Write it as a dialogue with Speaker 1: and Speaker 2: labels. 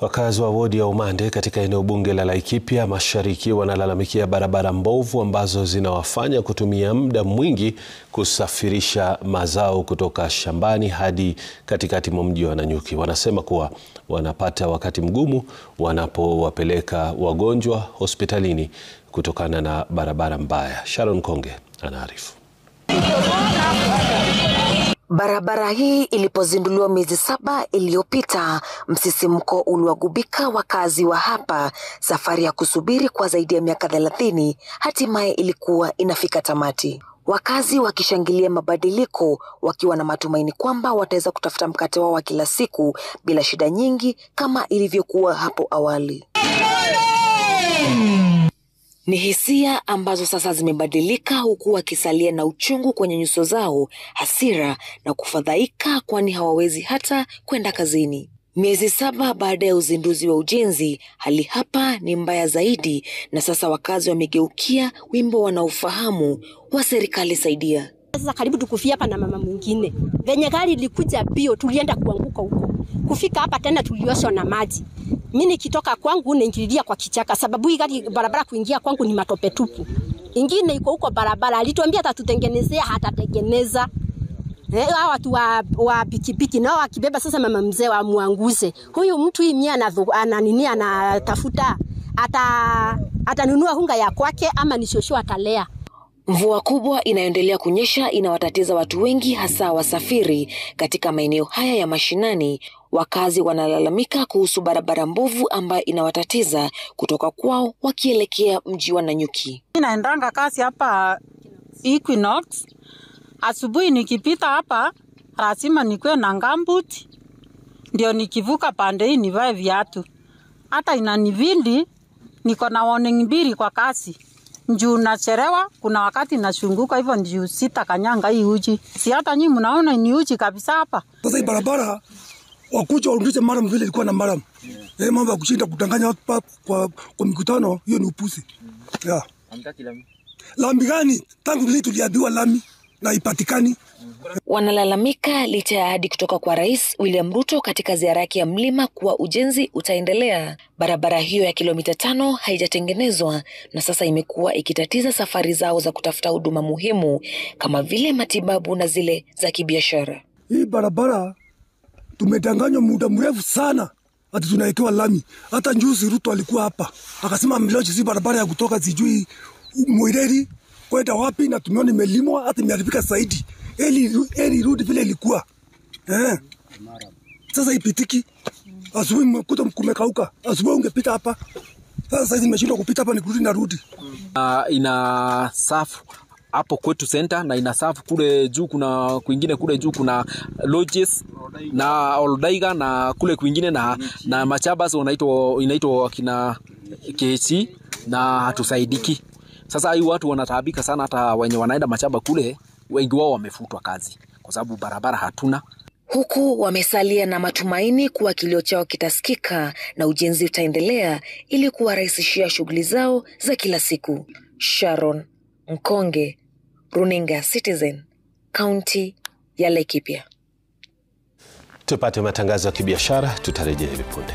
Speaker 1: Wakazi wa wodi ya Umande katika eneo bunge la Laikipia Mashariki wanalalamikia barabara mbovu ambazo zinawafanya kutumia muda mwingi kusafirisha mazao kutoka shambani hadi katikati mwa mji wa Nanyuki. Wanasema kuwa wanapata wakati mgumu wanapowapeleka wagonjwa hospitalini kutokana na barabara mbaya. Sharon Konge anaarifu.
Speaker 2: Barabara hii ilipozinduliwa miezi 7 iliyopita, msisimko uliwagubika wakazi wa hapa. Safari ya kusubiri kwa zaidi ya miaka 30 hatimaye ilikuwa inafika tamati. Wakazi wakishangilia mabadiliko, wakiwa na matumaini kwamba wataweza kutafuta mkate wao wa kila siku bila shida nyingi kama ilivyokuwa hapo awali. Ni hisia ambazo sasa zimebadilika, huku wakisalia na uchungu kwenye nyuso zao, hasira na kufadhaika, kwani hawawezi hata kwenda kazini. Miezi 7 baada ya uzinduzi wa ujenzi, hali hapa ni mbaya zaidi, na sasa wakazi wamegeukia wimbo wanaofahamu wa serikali saidia.
Speaker 3: Sasa karibu tukufia hapa na mama mwingine. Venye gari likuja bio tulienda kuanguka huko. Kufika hapa tena tulioshwa na maji. Mimi nikitoka kwangu naingililia kwa kichaka sababu hii gari barabara kuingia kwangu ni matope tupu. Ingine iko huko barabara, alituambia atatutengenezea, hatatengeneza. Hao watu wa pikipiki nao akibeba sasa mama mzee wa muanguze. Huyu mtu hii mimi anatafuta atanunua hunga ya kwake ama ni shosho atalea.
Speaker 2: Mvua kubwa inayoendelea kunyesha inawatatiza watu wengi, hasa wasafiri katika maeneo haya ya mashinani. Wakazi wanalalamika kuhusu barabara mbovu ambayo inawatatiza kutoka kwao wakielekea mji wa Nanyuki.
Speaker 4: Naendanga kazi hapa Equinox. Asubuhi nikipita hapa lazima nikuwe na gumboot ndio nikivuka pande hii nivae viatu. Hata inanivindi niko na warning mbili kwa kazi. Njuu nachelewa, kuna wakati nashunguka hivyo njuu sitakanyanga hii uji. Si hata nyinyi mnaona ni uji kabisa hapa.
Speaker 5: Sasa hii barabara wakuja warudishe maram vile ilikuwa na maram. Mambo ya kushinda kudanganya watu kwa mikutano, hiyo ni upuzi. Yeah. Lami gani? Tangu lini tuliambiwa lami na ipatikani?
Speaker 2: Wanalalamika licha ya ahadi kutoka kwa Rais William Ruto katika ziara yake ya mlima kuwa ujenzi utaendelea. Barabara hiyo ya kilomita 5 haijatengenezwa na sasa imekuwa ikitatiza safari zao za kutafuta huduma muhimu kama vile matibabu na zile za kibiashara.
Speaker 5: Hii barabara tumedanganywa muda mrefu sana ati tunawekewa lami. Hata njuzi Ruto alikuwa hapa akasema ameloji si barabara ya kutoka sijui Mwireri kwenda wapi, na tumeona imelimwa hata imeharibika zaidi. Eli rudi vile ilikuwa. Sasa ipitiki. Asubuhi mkuta kumekauka. Asubuhi ungepita hapa. Sasa hizi nimeshindwa kupita hapa, nikurudi na rudi.
Speaker 6: Ina safu hapo kwetu center na ina safu kule juu, kuna kwingine kule juu kuna lodges na Oldaiga na kule kwingine na Machabas inaitwa kina KC na hatusaidiki. Sasa hii watu wanataabika sana, hata wenye wanaenda Machaba kule wengi wao wamefutwa kazi kwa sababu barabara hatuna.
Speaker 2: Huku wamesalia na matumaini kuwa kilio chao kitasikika na ujenzi utaendelea ili kuwarahisishia shughuli zao za kila siku. Sharon Konge, Runinga Citizen, County ya Laikipia.
Speaker 1: Tupate matangazo ya kibiashara, tutarejea hivi punde.